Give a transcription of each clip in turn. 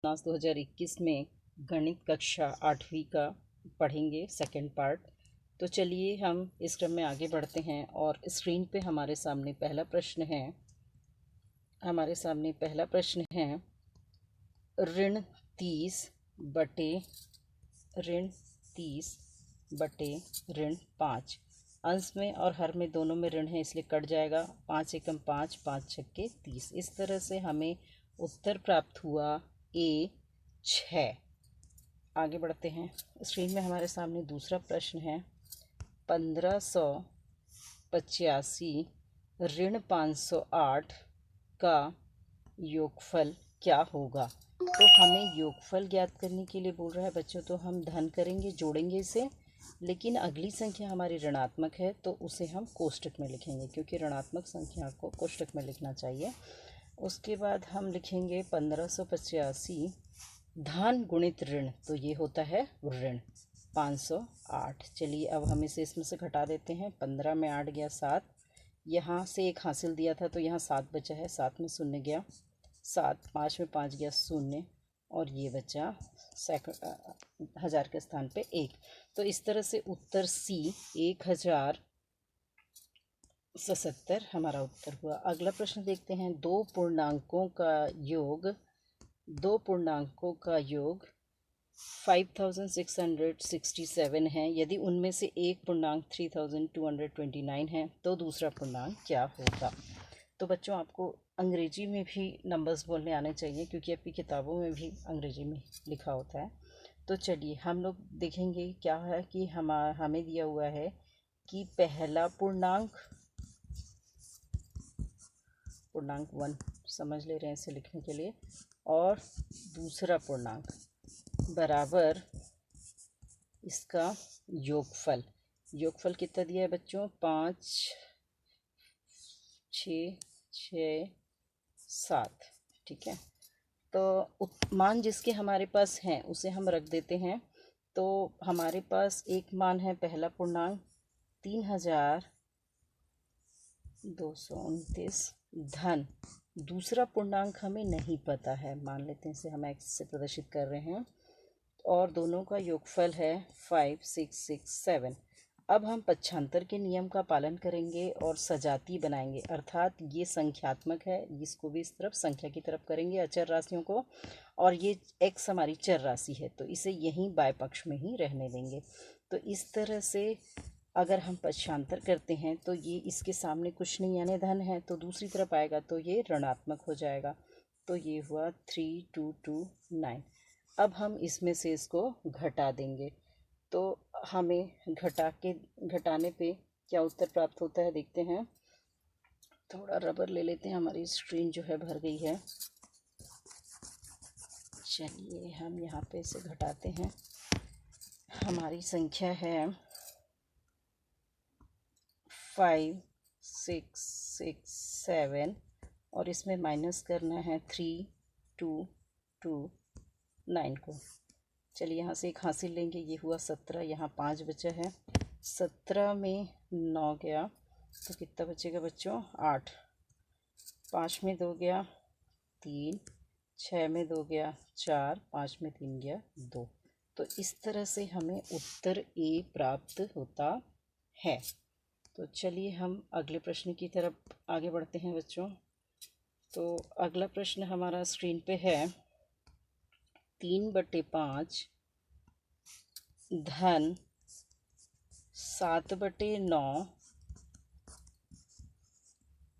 Class 2021 में गणित कक्षा 8वीं का पढ़ेंगे सेकंड पार्ट। तो चलिए हम इस क्रम में आगे बढ़ते हैं और स्क्रीन पे हमारे सामने पहला प्रश्न है ऋण 30 बटे ऋण 30 बटे ऋण 5। अंश में और हर में दोनों में ऋण है इसलिए कट जाएगा। 5 एकम 5, 5 छक्के 30। इस तरह से हमें उत्तर प्राप्त हुआ A 6। आगे बढ़ते हैं। स्क्रीन में हमारे सामने दूसरा प्रश्न है 1585 ऋण 508 का योगफल क्या होगा। तो हमें योगफल ज्ञात करने के लिए बोल रहा है बच्चों, तो हम धन करेंगे, जोड़ेंगे इसे, लेकिन अगली संख्या हमारी ऋणात्मक है तो उसे हम कोष्टक में लिखेंगे क्योंकि ऋणात्मक संख्या को कोष्टक में लिखना चाहिए। उसके बाद हम लिखेंगे 1585 धन गुणित ऋण, तो ये होता है ऋण 508। चलिए अब हम इसे इसमें से घटा देते हैं। 15 में 8 गया 7, यहाँ से 1 हासिल दिया था तो यहाँ 7 बचा है, 7 में 0 गया 7, 5 में 5 गया 0 और ये बचा हज़ार के स्थान पे 1। तो इस तरह से उत्तर C 1077 हमारा उत्तर हुआ। अगला प्रश्न देखते हैं। दो पूर्णांकों का योग 5667 है। यदि उनमें से एक पूर्णांक 3229 है तो दूसरा पूर्णांक क्या होगा। तो बच्चों आपको अंग्रेजी में भी नंबर्स बोलने आने चाहिए क्योंकि आपकी किताबों में भी अंग्रेजी में लिखा होता है। तो चलिए हम लोग देखेंगे क्या है कि हमें दिया हुआ है कि पहला पूर्णांक 1 समझ ले रहे हैं इसे लिखने के लिए, और दूसरा पूर्णांक बराबर इसका योगफल कितना दिया है बच्चों, 5 6 6 7। ठीक है, तो मान जिसके हमारे पास हैं उसे हम रख देते हैं। तो हमारे पास एक मान है पहला पूर्णांक 3229 धन दूसरा पूर्णांक हमें नहीं पता है, मान लेते हैं इसे हम एक्स से प्रदर्शित कर रहे हैं, और दोनों का योगफल है 5667। अब हम पक्षांतर के नियम का पालन करेंगे और सजाती बनाएंगे, अर्थात ये संख्यात्मक है, इसको भी इस तरफ संख्या की तरफ करेंगे अचर राशियों को, और ये x हमारी चर राशि है तो इसे यहीं बाएं पक्ष में ही रहने देंगे। तो इस तरह से अगर हम पक्षांतर करते हैं तो ये इसके सामने कुछ नहीं यानी धन है, तो दूसरी तरफ आएगा तो ये ऋणात्मक हो जाएगा। तो ये हुआ 3229। अब हम इसमें से इसको घटा देंगे तो हमें घटाने पे क्या उत्तर प्राप्त होता है देखते हैं। थोड़ा रबर ले लेते हैं, हमारी स्क्रीन जो है भर गई है। चलिए हम यहाँ पे इसे घटाते हैं। हमारी संख्या है 5667 और इसमें माइनस करना है 3229 को। चलिए यहाँ से एक हासिल लेंगे, ये हुआ 17, यहाँ 5 बचा है, 17 में 9 गया तो कितना बचेगा बच्चों, 8, 5 में 2 गया 3, 6 में 2 गया 4, 5 में 3 गया 2। तो इस तरह से हमें उत्तर A प्राप्त होता है। तो चलिए हम अगले प्रश्न की तरफ आगे बढ़ते हैं बच्चों। तो अगला प्रश्न हमारा स्क्रीन पे है 3/5 धन 7/9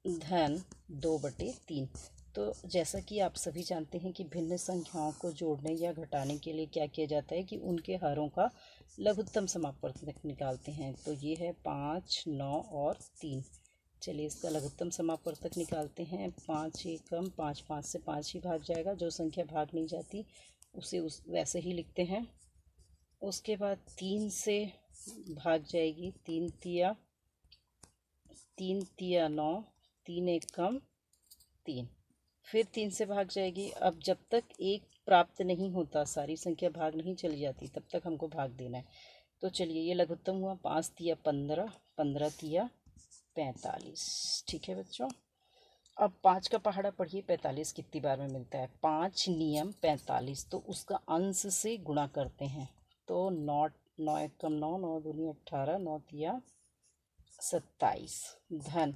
धन 2/3। तो जैसा कि आप सभी जानते हैं कि भिन्न संख्याओं को जोड़ने या घटाने के लिए क्या किया जाता है कि उनके हरों का लघुत्तम समापवर्तक निकालते हैं। तो ये है 5, 9 और 3। चलिए इसका लघुत्तम समापवर्तक निकालते हैं। 5 एकम 5, 5 से 5 ही भाग जाएगा, जो संख्या भाग नहीं जाती उसे वैसे ही लिखते हैं। उसके बाद 3 से भाग जाएगी, 3 तिया 9, 3 एकम 3, फिर 3 से भाग जाएगी। अब जब तक 1 प्राप्त नहीं होता, सारी संख्या भाग नहीं चली जाती, तब तक हमको भाग देना है। तो चलिए ये लघुत्तम हुआ 5 तिया 15, 15 तिया 45। ठीक है बच्चों। अब 5 का पहाड़ा पढ़िए, 45 कितनी बार में मिलता है? 5 नियम 45, तो उसका अंश से गुणा करते हैं। तो 9 एकम 9, 9 दूनी 18, 9 तिया 27, धन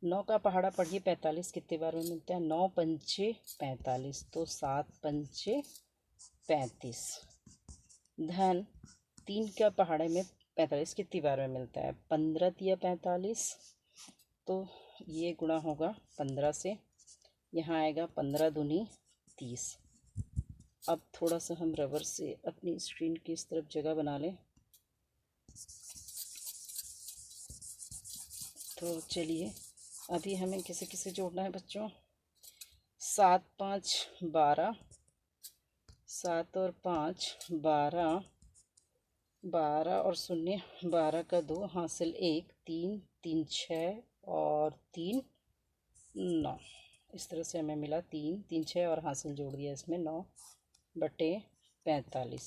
9 का पहाड़ा पढ़िए, 45 कितनी बार में मिलता है? 9 पंचे 45, तो 7 पंचे 35, धन 3 का पहाड़े में 45 कितनी बार में मिलता है? 15 तिया 45, तो ये गुणा होगा 15 से, यहाँ आएगा 15 दूनी 30। अब थोड़ा सा हम रबर से अपनी स्क्रीन की इस तरफ जगह बना लें। तो चलिए अभी हमें किसे किसे जोड़ना है बच्चों? 7 5 12, 7 और 5 12, 12 और 0 12 का 2 हासिल 1, 3 3 6 और 3 9, इस तरह से हमें मिला 3 3 6 और हासिल जोड़ दिया इसमें 9 बटे 45।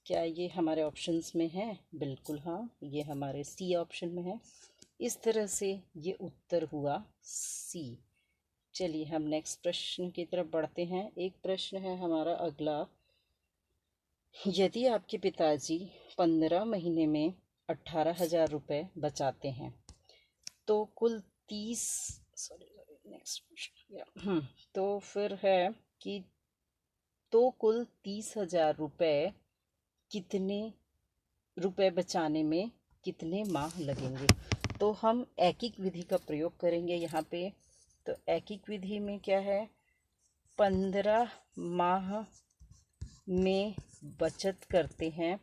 क्या ये हमारे ऑप्शंस में है? बिल्कुल हाँ, ये हमारे सी ऑप्शन में है। इस तरह से ये उत्तर हुआ सी। चलिए हम नेक्स्ट प्रश्न की तरफ बढ़ते हैं। एक प्रश्न है हमारा अगला, यदि आपके पिताजी 15 महीने में 18,000 रुपये बचाते हैं तो कुल 30 नेक्स्ट प्रश्न तो फिर है कि तो कुल 30,000 रुपये कितने रुपए बचाने में कितने माह लगेंगे? तो हम एकिक विधि का प्रयोग करेंगे यहाँ पे। तो एकिक विधि में क्या है? 15 माह में बचत करते हैं।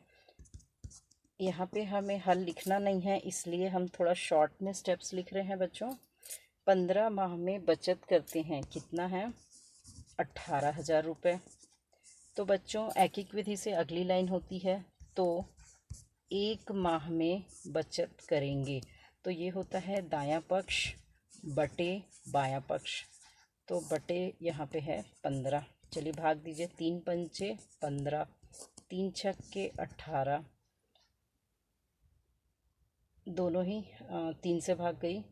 यहाँ पे हमें हल लिखना नहीं है, इसलिए हम थोड़ा शॉर्ट में स्टेप्स लिख रहे हैं बच्चों। 15 माह में बचत करते हैं, कितना है? 18,000 रुपये। तो बच्चों एकिक विधि से अगली लाइन होती है, तो 1 माह में बचत करेंगे। तो ये होता है दायां पक्ष बटे बायां पक्ष, तो बटे यहाँ पे है 15। चलिए भाग दीजिए, 3 पंचे 15, 3 छक्के 18, दोनों ही 3 से भाग गई।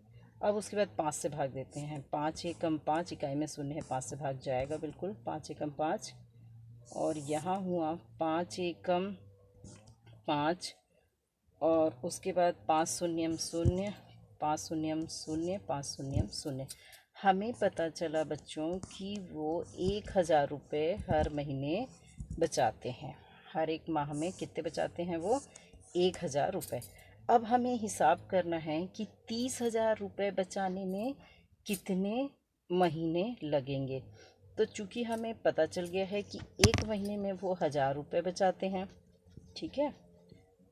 अब उसके बाद 5 से भाग देते हैं। 5 एकम 5, इकाई में शून्य है, 5 से भाग जाएगा बिल्कुल। 5 एकम 5 और यहाँ हुआ 5 एकम 5 और उसके बाद 5 शून्यम 0, 5 शून्यम 0, 5 शून्यम 0। हमें पता चला बच्चों कि वो 1,000 रुपये हर महीने बचाते हैं। हर एक माह में कितने बचाते हैं वो? 1,000 रुपये। अब हमें हिसाब करना है कि 30,000 रुपये बचाने में कितने महीने लगेंगे। तो चूँकि हमें पता चल गया है कि एक महीने में वो 1,000 रुपये बचाते हैं, ठीक है,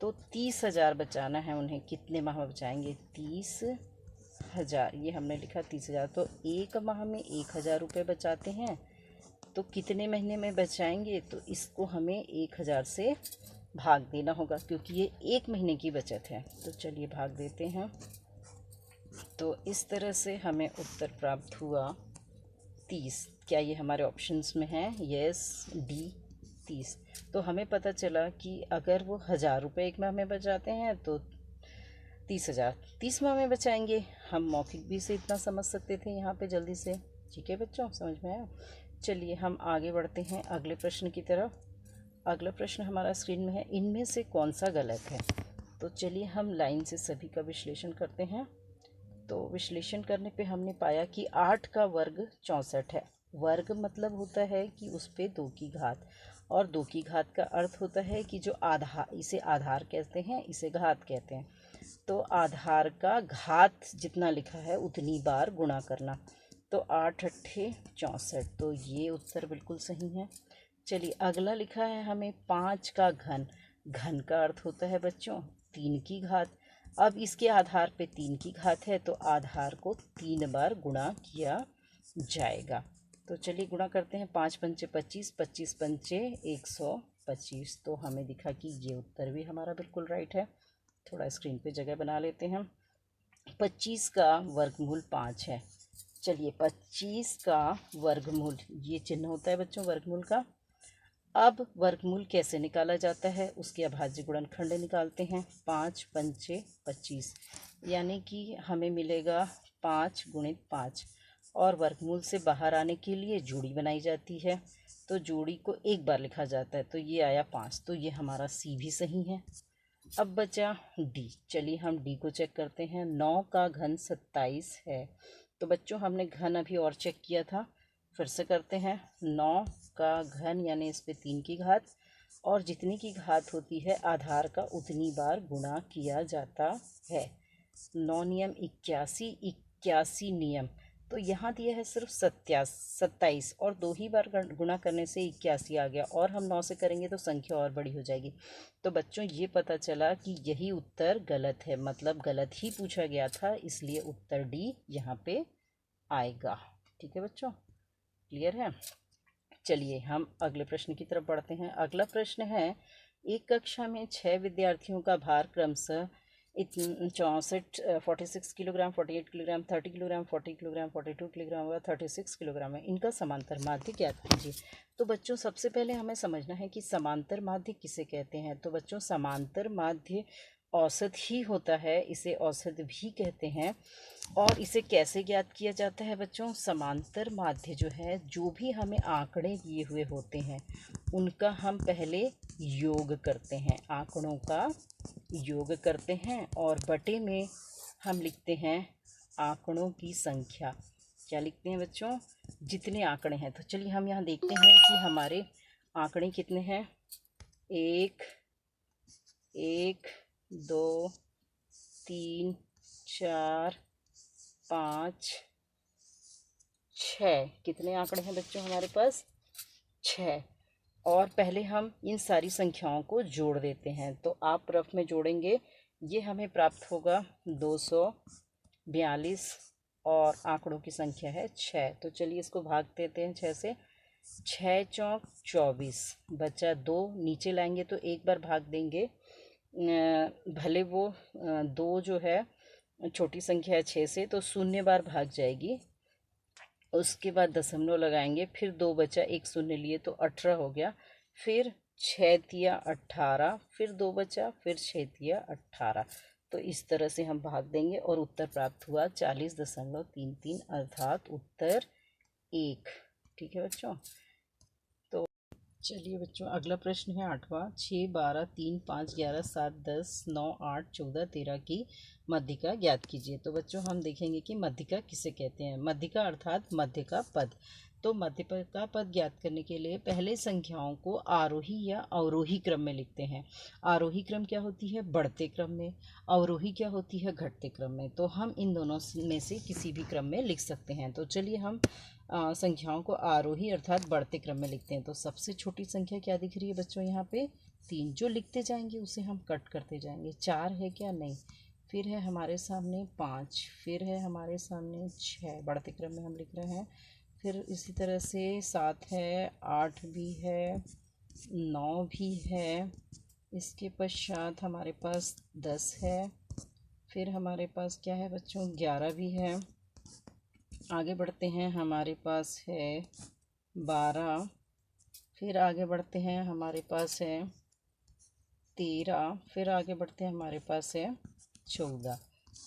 तो 30,000 बचाना है उन्हें। कितने माह बचाएंगे? 30,000, ये हमने लिखा 30,000। तो एक माह में 1,000 रुपये बचाते हैं, तो कितने महीने में बचाएंगे? तो इसको हमें 1,000 से भाग देना होगा, क्योंकि ये एक महीने की बचत है। तो चलिए भाग देते हैं। तो इस तरह से हमें उत्तर प्राप्त हुआ 30। क्या ये हमारे ऑप्शंस में है? Yes, D 30। तो हमें पता चला कि अगर वो 1,000 रुपये एक माह में बचाते हैं तो 30,000 30 माह में बचाएंगे। हम मौखिक भी से इतना समझ सकते थे यहाँ पे जल्दी से। ठीक है बच्चों, समझ में आया? चलिए हम आगे बढ़ते हैं अगले प्रश्न की तरफ। अगला प्रश्न हमारा स्क्रीन में है, इनमें से कौन सा गलत है? तो चलिए हम लाइन से सभी का विश्लेषण करते हैं। तो विश्लेषण करने पे हमने पाया कि 8 का वर्ग 64 है। वर्ग मतलब होता है कि उस पे 2 की घात, और 2 की घात का अर्थ होता है कि जो आधार, इसे आधार कहते हैं, इसे घात कहते हैं। तो आधार का घात जितना लिखा है उतनी बार गुणा करना। तो 8 अट्ठे 64, तो ये उत्तर बिल्कुल सही है। चलिए अगला लिखा है हमें 5 का घन। घन का अर्थ होता है बच्चों 3 की घात। अब इसके आधार पे 3 की घात है, तो आधार को 3 बार गुणा किया जाएगा। तो चलिए गुणा करते हैं। 5 पंचे 25, 25 पंचे 125। तो हमें दिखा कि ये उत्तर भी हमारा बिल्कुल राइट है। थोड़ा स्क्रीन पे जगह बना लेते हैं। 25 का वर्गमूल 5 है। चलिए 25 का वर्गमूल, ये चिन्ह होता है बच्चों वर्गमूल का। अब वर्गमूल कैसे निकाला जाता है? उसके अभाज्य गुणनखंड निकालते हैं। 5 पंचे 25, यानी कि हमें मिलेगा 5 गुणित 5। और वर्गमूल से बाहर आने के लिए जोड़ी बनाई जाती है। तो जोड़ी को एक बार लिखा जाता है, तो ये आया 5, तो ये हमारा सी भी सही है। अब बचा डी। चलिए हम डी को चेक करते हैं। 9 का घन 27 है। तो बच्चों हमने घन अभी और चेक किया था, फिर से करते हैं। 9 का घन यानी इस पे 3 की घात, और जितनी की घात होती है आधार का उतनी बार गुणा किया जाता है। 9 नियम 81, 81 नियम। तो यहाँ दिया है सिर्फ 27 और 2 ही बार गुणा करने से 81 आ गया, और हम 9 से करेंगे तो संख्या और बड़ी हो जाएगी। तो बच्चों ये पता चला कि यही उत्तर गलत है, मतलब गलत ही पूछा गया था, इसलिए उत्तर डी यहाँ पे आएगा। ठीक है बच्चों, क्लियर है। चलिए हम अगले प्रश्न की तरफ बढ़ते हैं। अगला प्रश्न है, एक कक्षा में 6 विद्यार्थियों का भार क्रमशः 46 kilogram, 48 kilogram, 30 kilogram, 40 kilogram, 42 kilogram व 36 किलोग्राम है। इनका समांतर माध्य ज्ञात कीजिए। तो बच्चों सबसे पहले हमें समझना है कि समांतर माध्य किसे कहते हैं। तो बच्चों समांतर माध्य औसत ही होता है, इसे औसत भी कहते हैं। और इसे कैसे ज्ञात किया जाता है बच्चों? समांतर माध्य जो है, जो भी हमें आंकड़े दिए हुए होते हैं उनका हम पहले योग करते हैं, आंकड़ों का योग करते हैं, और बटे में हम लिखते हैं आंकड़ों की संख्या। क्या लिखते हैं बच्चों? जितने आंकड़े हैं। तो चलिए हम यहाँ देखते हैं कि हमारे आंकड़े कितने हैं। 1 1 2 3 4 5 6। कितने आंकड़े हैं बच्चों हमारे पास? 6। और पहले हम इन सारी संख्याओं को जोड़ देते हैं। तो आप रफ में जोड़ेंगे, ये हमें प्राप्त होगा 242, और आंकड़ों की संख्या है 6। तो चलिए इसको भाग देते हैं 6 से। 6 चौक 24, बचा 2। नीचे लाएंगे तो एक बार भाग देंगे, भले वो 2 जो है छोटी संख्या है 6 से, तो 0 बार भाग जाएगी। उसके बाद दशमलव लगाएंगे, फिर 2 बचा, 1 शून्य लिए तो 18 हो गया। फिर 6 तिया 18, फिर 2 बचा, फिर 6 तिया 18। तो इस तरह से हम भाग देंगे और उत्तर प्राप्त हुआ 40.33, अर्थात उत्तर 1। ठीक है बच्चों। तो चलिए बच्चों अगला प्रश्न है 8वां। 6, 12, 3, 5, 11, 7, 10, 9, 8, 14, 13 की मध्यिका ज्ञात कीजिए। तो बच्चों हम देखेंगे कि मध्यिका किसे कहते हैं। मध्यिका अर्थात मध्य का पद। तो मध्य का पद ज्ञात करने के लिए पहले संख्याओं को आरोही या अवरोही क्रम में लिखते हैं। आरोही क्रम क्या होती है? बढ़ते क्रम में। अवरोही क्या होती है? घटते क्रम में। तो हम इन दोनों में से किसी भी क्रम में लिख सकते हैं। तो चलिए हम संख्याओं को आरोही अर्थात बढ़ते क्रम में लिखते हैं। तो सबसे छोटी संख्या क्या दिख रही है बच्चों? यहाँ पे 3। जो लिखते जाएंगे उसे हम कट करते जाएंगे। 4 है क्या? नहीं। फिर है हमारे सामने 5, फिर है हमारे सामने 6, बढ़ते क्रम में हम लिख रहे हैं। फिर इसी तरह से 7 है, 8 भी है, 9 भी है। इसके पश्चात हमारे पास 10 है। फिर हमारे पास क्या है बच्चों? 11 भी है। आगे बढ़ते हैं, हमारे पास है 12। फिर आगे बढ़ते हैं, हमारे पास है 13। फिर आगे बढ़ते हैं, हमारे पास है 14।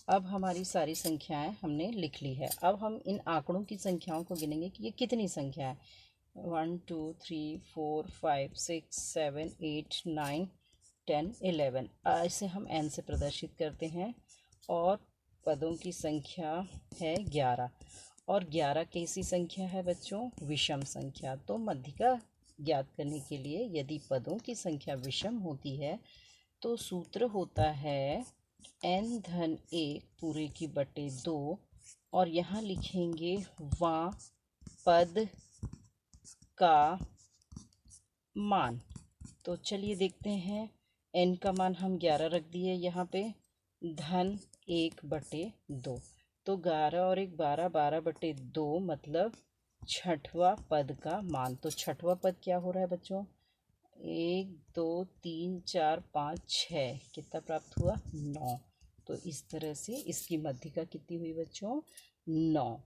अब हमारी सारी संख्याएं हमने लिख ली है। अब हम इन आंकड़ों की संख्याओं को गिनेंगे कि ये कितनी संख्या है। 1 2 3 4 5 6 7 8 9 10 11। इसे हम n से प्रदर्शित करते हैं। और पदों की संख्या है 11, और 11 कैसी संख्या है बच्चों? विषम संख्या। तो मध्यिका ज्ञात करने के लिए यदि पदों की संख्या विषम होती है तो सूत्र होता है n-1 पूरे की बटे 2, और यहाँ लिखेंगे वहाँ पद का मान। तो चलिए देखते हैं, n का मान हम 11 रख दिए यहाँ पे, धन 1 बटे 2। तो 11 और 1 12, 12 बटे 2 मतलब छठवां पद का मान। तो छठवां पद क्या हो रहा है बच्चों? 1 2 3 4 5 6, कितना प्राप्त हुआ? 9। तो इस तरह से इसकी मध्यिका कितनी हुई बच्चों? 9।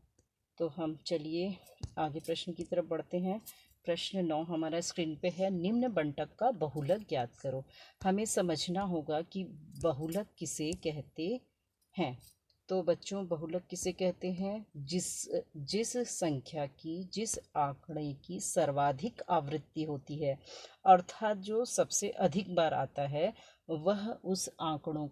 तो हम चलिए आगे प्रश्न की तरफ बढ़ते हैं। प्रश्न 9 हमारा स्क्रीन पे है। निम्न बंटक का बहुलक ज्ञात करो। हमें समझना होगा कि बहुलक किसे कहते हैं। तो बच्चों बहुलक किसे कहते हैं? जिस संख्या की, जिस आंकड़े की सर्वाधिक आवृत्ति होती है, अर्थात जो सबसे अधिक बार आता है, वह उस आंकड़ों